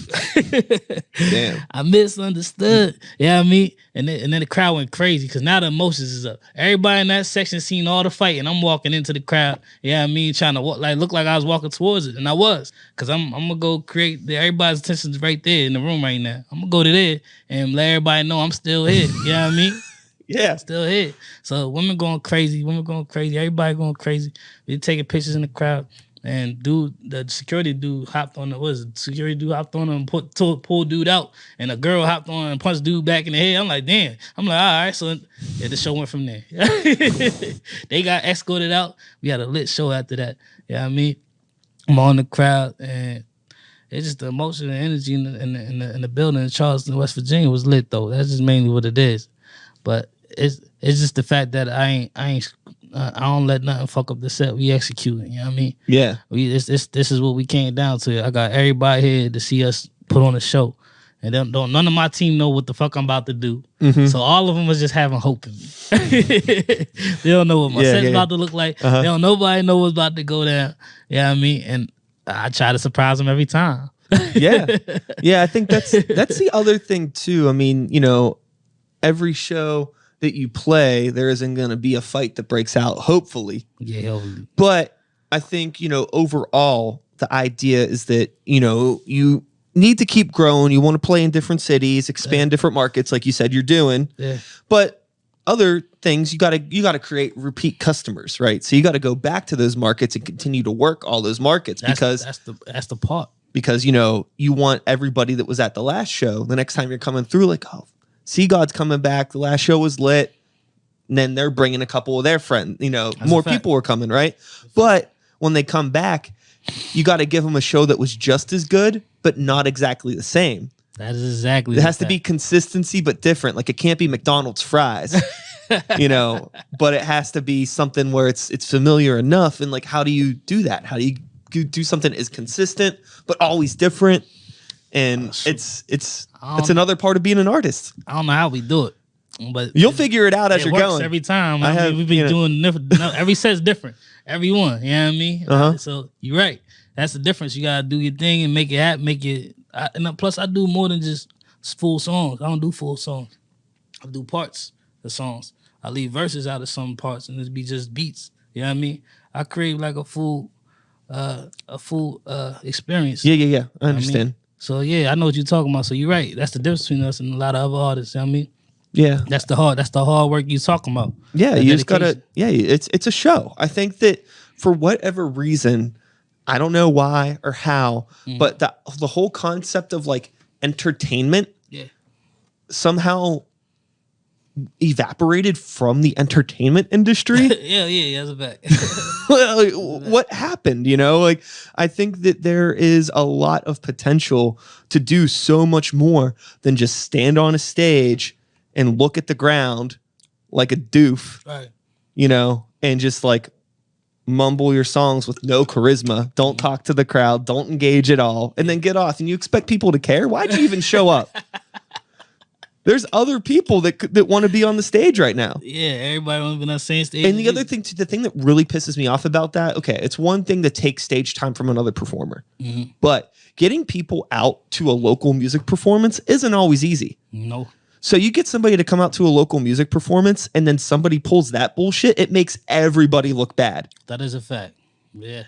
Damn. I misunderstood. Yeah, I mean, and then the crowd went crazy because now the emotions is up. Everybody in that section seen all the fight, and I'm walking into the crowd. Yeah, I mean, trying to walk, like look like I was walking towards it, and I was, because I'm gonna go create everybody's attention's right there in the room right now. I'm gonna go to there and let everybody know I'm still here. Yeah, I mean. Yeah. Still here. So women going crazy. Everybody going crazy. We taking pictures in the crowd. And the security dude hopped on security dude hopped on and pulled dude out. And a girl hopped on and punched dude back in the head. I'm like, damn. I'm like, all right. So yeah, the show went from there. They got escorted out. We had a lit show after that. Yeah, I mean, I'm on the crowd, and it's just the emotion and energy in the building in Charleston, West Virginia was lit though. That's just mainly what it is. But it's just the fact that I don't let nothing fuck up the set. We executing, you know what I mean? Yeah. This is what we came down to. I got everybody here to see us put on a show. And none of my team know what the fuck I'm about to do. Mm-hmm. So all of them was just having hope in me. They don't know what my set's about to look like. Nobody know what's about to go down. You know what I mean? And I try to surprise them every time. Yeah. Yeah, I think that's the other thing too. I mean, every show that you play, there isn't going to be a fight that breaks out, hopefully. Yeah, hopefully. But I think, overall, the idea is that, you need to keep growing. You want to play in different cities, expand different markets, like you said you're doing. Yeah. But other things, you gotta create repeat customers, right? So you got to go back to those markets and continue to work all those markets, because that's the part. Because, you want everybody that was at the last show, the next time you're coming through, like, oh, C-God's coming back. The last show was lit. And then they're bringing a couple of their friends. More people are coming, right? But when they come back, you got to give them a show that was just as good, but not exactly the same. That is exactly. It has to be consistency, but different. Like, it can't be McDonald's fries, but it has to be something where it's familiar enough. And like, how do you do that? How do you do something as consistent, but always different? And it's another part of being an artist. I don't know how we do it, but you'll figure it out as you're going. Every time. I mean, we've been doing every set's different. Every one, you know what I mean? Uh-huh. So you're right. That's the difference. You gotta do your thing and make it happen. And plus, I do more than just full songs. I don't do full songs. I do parts of songs. I leave verses out of some parts, and it be just beats. You know what I mean? I create like a full experience. Yeah. I understand. I mean? So yeah, I know what you're talking about. So you're right. That's the difference between us and a lot of other artists. You know what I mean? Yeah. That's the hard work you're talking about. Yeah, you just gotta. Yeah, it's a show. I think that for whatever reason, I don't know why or how, but the whole concept of like entertainment, somehow evaporated from the entertainment industry. yeah, that's a fact. What happened? Like, I think that there is a lot of potential to do so much more than just stand on a stage and look at the ground like a doof, right? And just like mumble your songs with no charisma. Don't talk to the crowd. Don't engage at all, and then get off. And you expect people to care? Why'd you even show up? There's other people that want to be on the stage right now. Yeah, everybody wants to be on the same stage. And the other thing, the thing that really pisses me off about that, okay, it's one thing to take stage time from another performer, but getting people out to a local music performance isn't always easy. No. So you get somebody to come out to a local music performance, and then somebody pulls that bullshit, it makes everybody look bad. That is a fact. Yeah.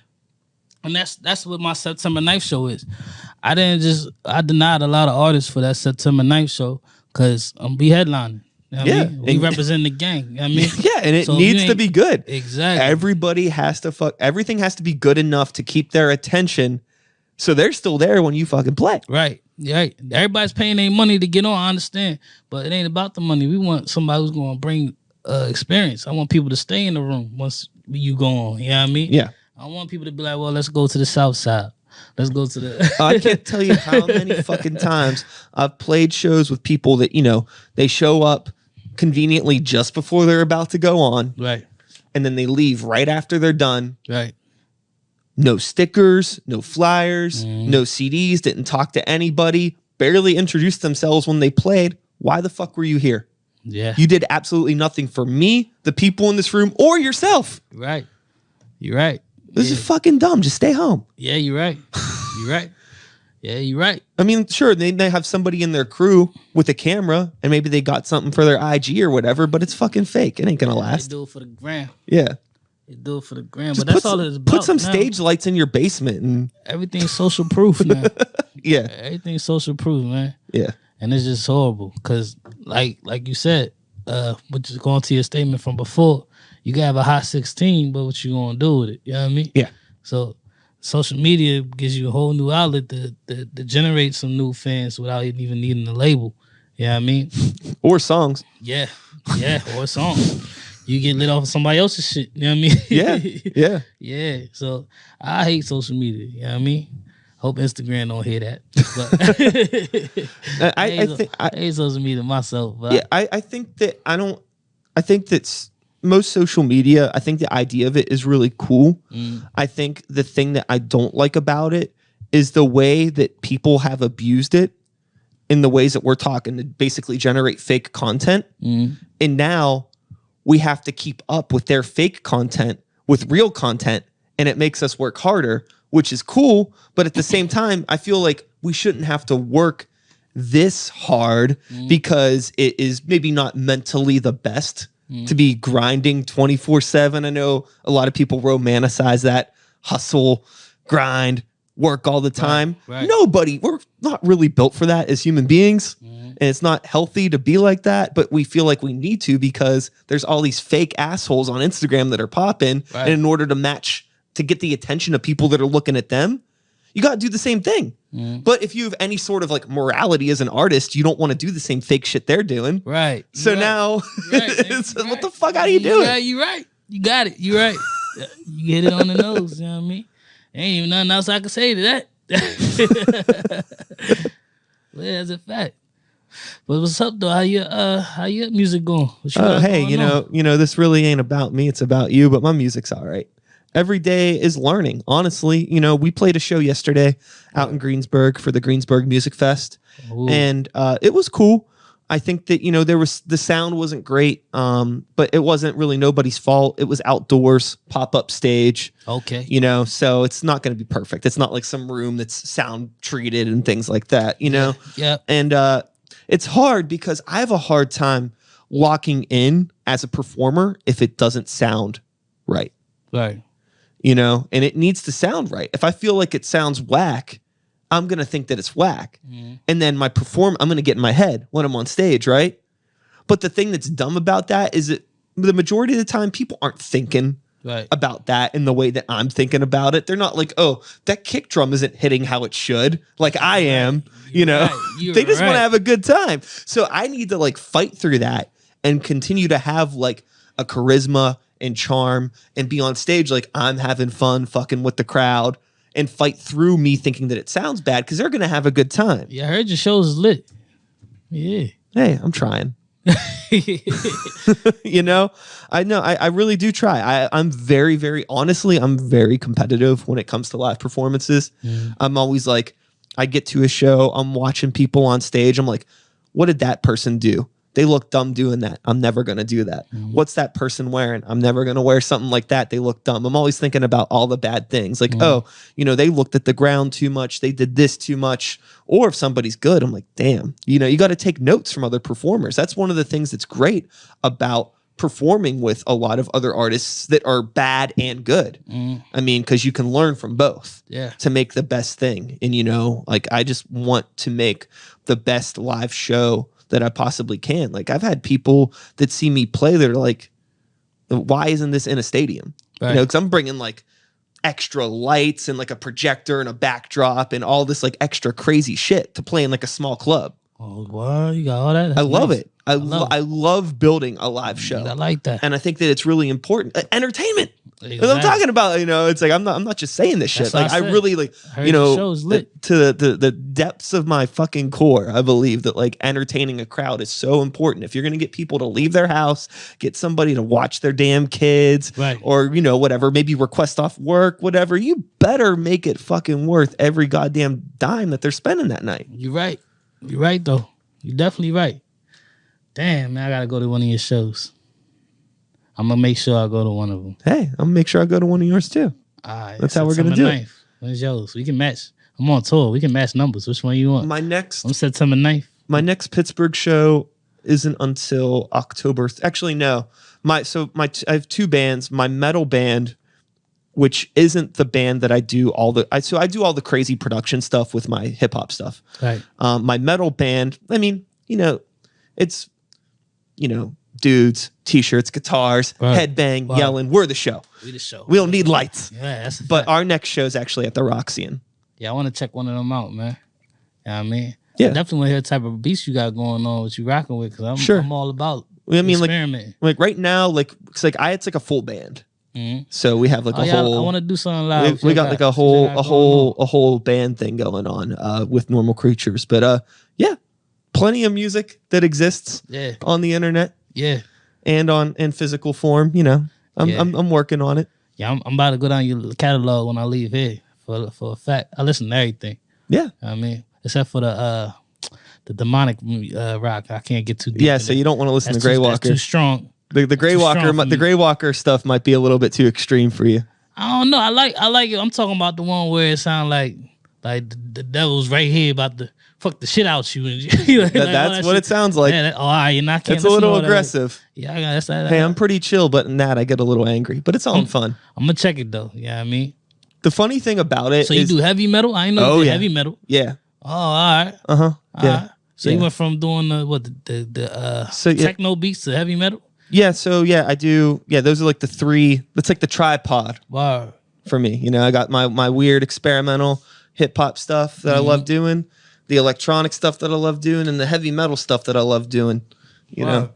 And that's what my September 9th show is. I denied a lot of artists for that September 9th show because we headlining. You know what I mean? We represent the gang. You know what I mean? Yeah, and it needs to be good. Exactly. Everybody has to everything has to be good enough to keep their attention, so they're still there when you fucking play. Right. Yeah. Everybody's paying their money to get on, I understand. But it ain't about the money. We want somebody who's going to bring experience. I want people to stay in the room once you go on. You know what I mean? Yeah. I want people to be like, well, let's go to the South Side. Let's go to the... I can't tell you how many fucking times I've played shows with people that, they show up conveniently just before they're about to go on. Right. And then they leave right after they're done. Right. No stickers, no flyers, no CDs, didn't talk to anybody, barely introduced themselves when they played. Why the fuck were you here? Yeah. You did absolutely nothing for me, the people in this room, or yourself. Right. You're right. This is fucking dumb. Just stay home. Yeah, you're right. You're right. Yeah, you're right. I mean, sure, they have somebody in their crew with a camera, and maybe they got something for their IG or whatever, but it's fucking fake. It ain't gonna They last. do it for the gram. Yeah. They do it for the gram. Just But that's all it's about. put some now. stage lights in your basement and Everything's social proof now. yeah. Everything's social proof, man. Yeah. And it's just horrible. Cause like you said, which is going to your statement from before, you can have a hot 16, but what you gonna do with it? You know what I mean? Yeah. So social media gives you a whole new outlet to generate some new fans without even needing a label. You know what I mean? Or songs. Yeah. Yeah. Or a song. You get lit off of somebody else's shit. You know what I mean? Yeah. Yeah. Yeah. So I hate social media. You know what I mean? Hope Instagram don't hear that. But I hate social media myself. But yeah, I think that I think that's most social media, I think the idea of it is really cool. I think the thing that I don't like about it is the way that people have abused it in the ways that we're talking to basically generate fake content. And now we have to keep up with their fake content with real content, and it makes us work harder, which is cool. But at the same time, I feel like we shouldn't have to work this hard because it is maybe not mentally the best to be grinding 24/7. I know a lot of people romanticize that hustle, grind, work all the time. Right. We're not really built for that as human beings. And it's not healthy to be like that, but we feel like we need to because there's all these fake assholes on Instagram that are popping. Right. And in order to get the attention of people that are looking at them, you got to do the same thing. But if you have any sort of like morality as an artist, you don't want to do the same fake shit they're doing. Right. So now, what the fuck? How do you do it? You right. You got it. You right. You hit it on the nose. You know what I mean? Ain't even nothing else I can say to that. Yeah, that's a fact. But what's up though? How your music going? Hey, you know, this really ain't about me. It's about you. But my music's all right. Every day is learning. Honestly, you know, we played a show yesterday out in Greensburg for the Greensburg Music Fest, and it was cool. I think that, you know, the sound wasn't great, but it wasn't really nobody's fault. It was outdoors, pop-up stage. Okay. You know, so it's not going to be perfect. It's not like some room that's sound treated and things like that, you know? Yeah. And it's hard because I have a hard time locking in as a performer if it doesn't sound right. Right. You know, and it needs to sound right. If I feel like it sounds whack, I'm going to think that it's whack. And then I'm going to get in my head when I'm on stage, right? But the thing that's dumb about that is that the majority of the time people aren't thinking about that in the way that I'm thinking about it. They're not like, oh, that kick drum isn't hitting how it should, like I am, you know? They just want to have a good time. So I need to like fight through that and continue to have like a charisma and charm and be on stage like I'm having fun fucking with the crowd and fight through me thinking that it sounds bad because they're going to have a good time. Yeah, I heard your show's lit. Yeah. Hey, I'm trying. You know, I really do try. I'm very, very, honestly, I'm very competitive when it comes to live performances. I'm always like, I get to a show, I'm watching people on stage. I'm like, what did that person do? They look dumb doing that. I'm never going to do that. What's that person wearing? I'm never going to wear something like that. They look dumb. I'm always thinking about all the bad things. Like, oh, you know, they looked at the ground too much. They did this too much. Or if somebody's good, I'm like, damn, you know, you got to take notes from other performers. That's one of the things that's great about performing with a lot of other artists that are bad and good. I mean, because you can learn from both to make the best thing. And, you know, like I just want to make the best live show that I possibly can. Like I've had people that see me play that are like, why isn't this in a stadium? You know, because I'm bringing like extra lights and like a projector and a backdrop and all this like extra crazy shit to play in like a small club. Oh, wow, you got all that? That's I love nice. it. I love building a live show. I like that. And I think that it's really important. Entertainment. Exactly. What I'm talking about, you know, it's like I'm not just saying this shit. Like I really like, you know, to the depths of my fucking core, I believe that like entertaining a crowd is so important. If you're gonna get people to leave their house, get somebody to watch their damn kids, or you know, whatever, maybe request off work, whatever, you better make it fucking worth every goddamn dime that they're spending that night. You're right. You're right though. You're definitely right. Damn, man, I gotta go to one of your shows. I'm gonna make sure I go to one of them. Hey, I'm gonna make sure I go to one of yours too. All right, that's how we're gonna do it. When's yours? We can match. I'm on tour. We can match numbers. Which one you want? My next I'm September 9th. My next Pittsburgh show isn't until October. Actually, no. I have two bands. My metal band, which isn't the band that I do I do all the crazy production stuff with my hip hop stuff. Right. My metal band, I mean, it's dudes, t-shirts, guitars, headbang, yelling. We're the show. We the show. We don't need lights. Yeah, that's a But fact. our next show is actually at the Roxy. Yeah, I want to check one of them out, man. You know what I mean? Yeah. I definitely want to hear the type of beats you got going on, what you rocking with, because Sure. I'm all about I mean, experimenting. like right now, it's a full band. Mm-hmm. So we have like I want to do something live. we got like a whole band thing going on with Normal Creatures. But yeah, plenty of music that exists on the internet. Yeah. And in physical form, I'm working on it. Yeah, I'm about to go down your catalog when I leave here. For a fact, I listen to everything. Yeah. I mean, except for the demonic rock, I can't get too deep. Yeah, so you don't want to listen to Grey Walker. That's too strong. The Grey Walker stuff might be a little bit too extreme for you. I don't know. I like it. I'm talking about the one where it sounds like the devil's right here about to fuck the shit out you. And that's what it sounds like. Yeah, all right, you're not. It's a little aggressive. Yeah, I got that. Hey, I'm pretty chill, but in that I get a little angry. But it's all fun. I'm gonna check it though. Yeah, I mean, the funny thing about it. So you do heavy metal? I ain't know heavy metal. Yeah. Oh, all right. Yeah. Right. So you went from doing the techno beats to heavy metal? Yeah, so I do. Yeah, those are like the three. That's like the tripod. Wow. For me, I got my weird experimental hip hop stuff that I love doing, the electronic stuff that I love doing, and the heavy metal stuff that I love doing. You know.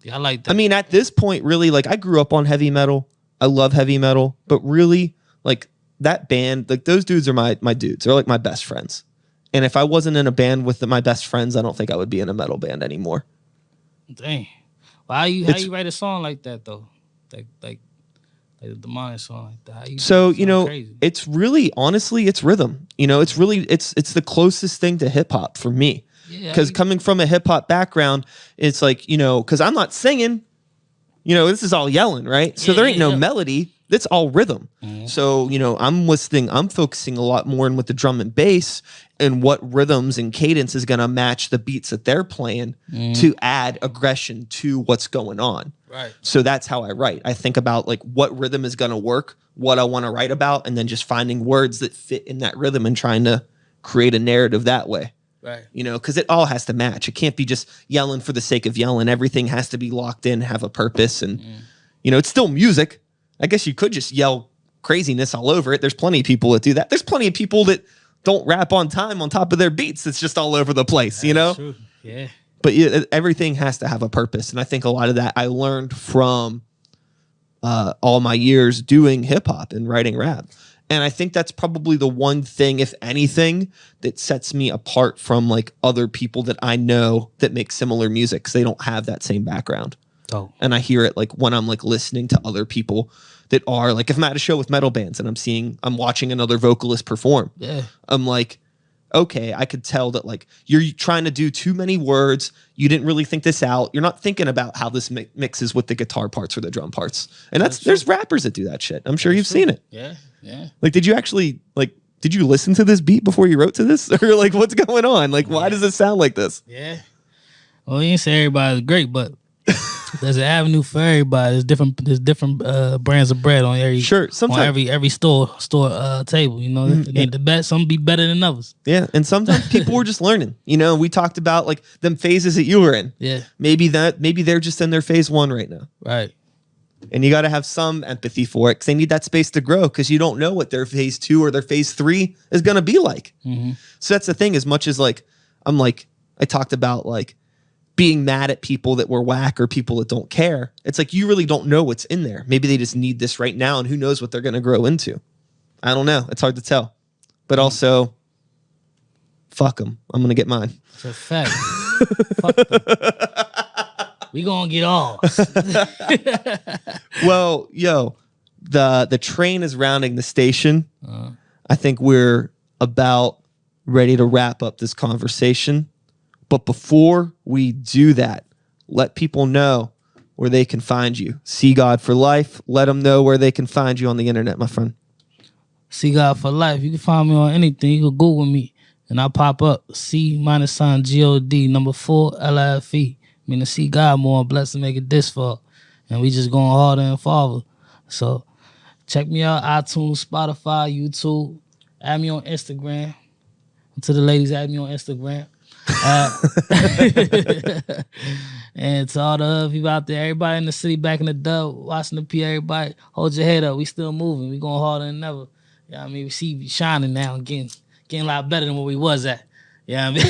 Yeah, I like that. I mean, at this point, really, like I grew up on heavy metal. I love heavy metal, but really, like that band, like those dudes are my dudes. They're like my best friends. And if I wasn't in a band with my best friends, I don't think I would be in a metal band anymore. Dang. Well, how you write a song like that though? Like a demonic song like that. So, it's really, honestly, it's rhythm. It's really, it's the closest thing to hip hop for me. Because coming from a hip hop background, it's like, because I'm not singing, this is all yelling, right? So there ain't no melody. It's all rhythm. Mm-hmm. So, I'm focusing a lot more in with the drum and bass and what rhythms and cadence is going to match the beats that they're playing to add aggression to what's going on. Right. So that's how I write. I think about like what rhythm is going to work, what I want to write about, and then just finding words that fit in that rhythm and trying to create a narrative that way. Right. Because it all has to match. It can't be just yelling for the sake of yelling. Everything has to be locked in, have a purpose. And, it's still music. I guess you could just yell craziness all over it. There's plenty of people that do that. There's plenty of people that don't rap on time on top of their beats. It's just all over the place, That's true. Yeah. But everything has to have a purpose. And I think a lot of that I learned from all my years doing hip hop and writing rap. And I think that's probably the one thing, if anything, that sets me apart from like other people that I know that make similar music because they don't have that same background. Oh. And I hear it like when I'm like listening to other people that are like, if I'm at a show with metal bands and I'm watching another vocalist perform. Yeah. I'm like, okay, I could tell that like you're trying to do too many words. You didn't really think this out. You're not thinking about how this mixes with the guitar parts or the drum parts. And there's rappers that do that shit. I'm sure you've seen it. Yeah. Yeah. Like, did you listen to this beat before you wrote to this? Or like, what's going on? Like, why does it sound like this? Yeah. Well, you ain't say everybody's great, but there's an avenue for everybody. There's different brands of bread on every every store table. It ain't the best. Some be better than others. Yeah, and sometimes people were just learning. We talked about like them phases that you were in. Yeah, maybe they're just in their phase 1 right now. Right. And you got to have some empathy for it because they need that space to grow because you don't know what their phase 2 or their phase 3 is going to be like. Mm-hmm. So that's the thing. As much as like I talked about like being mad at people that were whack or people that don't care. It's like you really don't know what's in there. Maybe they just need this right now, and who knows what they're going to grow into. I don't know. It's hard to tell. But also, fuck them. I'm going to get mine. It's a fact. Fuck them. We gonna get ours. Well, the train is rounding the station. I think we're about ready to wrap up this conversation. But before we do that, let people know where they can find you. C-God4Life. Let them know where they can find you on the internet, my friend. C-God4Life. You can find me on anything. You can Google me, and I pop up. C-God, number 4 LIFE. Meaning see God more, blessed to make it this far. And we just going harder and farther. So check me out, iTunes, Spotify, YouTube. Add me on Instagram. To the ladies, add me on Instagram. And to all the other people out there, everybody in the city back in the dub, watching the P, everybody, hold your head up. We still moving. We going harder than ever. Yeah, I mean, we see you shining now and getting a lot better than where we was at. Yeah, I mean,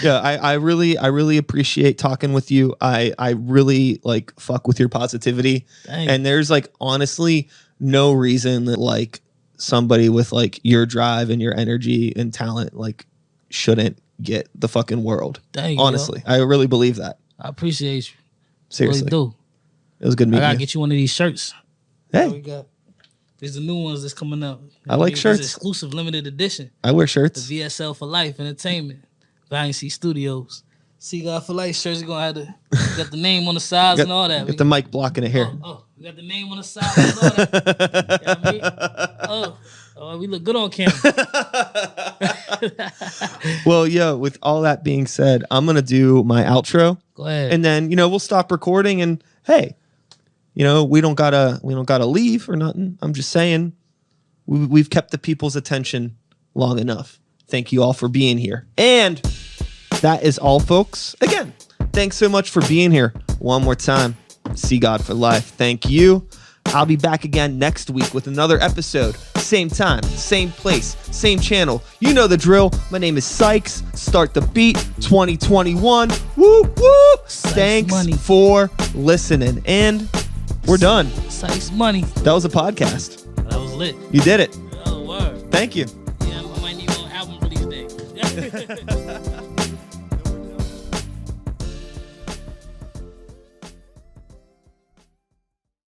I really appreciate talking with you. I really like fuck with your positivity. Dang. And there's like honestly no reason that like somebody with like your drive and your energy and talent like shouldn't get the fucking world. Dang, honestly, I really believe that. I appreciate you. Seriously, Really do. It was good meeting you. I gotta get you one of these shirts. Hey, we got. There's the new ones that's coming up. I like shirts. Exclusive limited edition. I wear shirts. The VSL4Life Entertainment. Valiancy Studios. C-God4Life shirts. You're gonna have to got the name on the sides and all that. Get the mic blocking it here. We got the name on the sides and all that. You know what I mean? Oh, we look good on camera. Well, with all that being said, I'm gonna do my outro. Go ahead. And then, we'll stop recording and hey, we don't gotta leave or nothing. I'm just saying we've kept the people's attention long enough. Thank you all for being here. And that is all, folks. Again, thanks so much for being here. One more time. C-God4Life. Thank you. I'll be back again next week with another episode. Same time, same place, same channel. You know the drill. My name is Sykes. Start the beat 2021. Woo woo. Thanks for listening. And we're done. Sykes money. That was a podcast. That was lit. You did it. Oh, word. Thank you. Yeah, I might need an album release day.